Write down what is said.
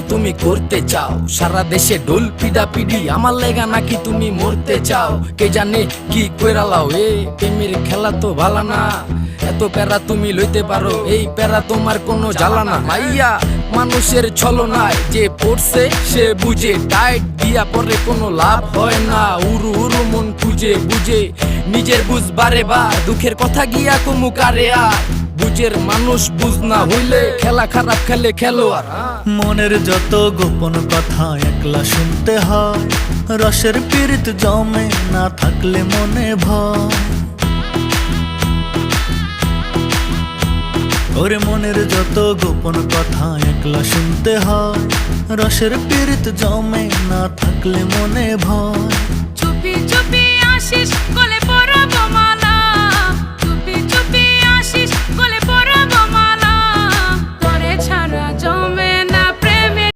তুমি করতে চাও সারা দেশে ঢোল পিডা পিডি আমার লেগা নাকি তুমি মরতে চাও কে জানে কি কইরালাও এ প্রেমের খেলা তো ভালো না এত প্যারা তুমি লইতে পারো এই প্যারা তোমার কোনো জ্বালা না মাইয়া মানুষের ছলনায় যে পড়ছে সে বুঝে টাইট দিয়া পরে কোনো লাভ হয় না উরু উরু মন খুঁজে বুঝে নিজের বুঝ বারে বা দুঃখের কথা গিয়া কমু কারে আর বুঝের মানুষ বুঝ না হইলে খেলা খারাপ খেলে খেলোয়াড় মনের যত গোপন কথা একলা শুনতে হয় রসের পীড়িত জমে না থাকলে মনে ভয় ওরে মনের যত গোপন কথা একলা শুনতে হয় রসের পীড়িত জমে না থাকলে মনে ভয় চুপি চুপি আসিস গলে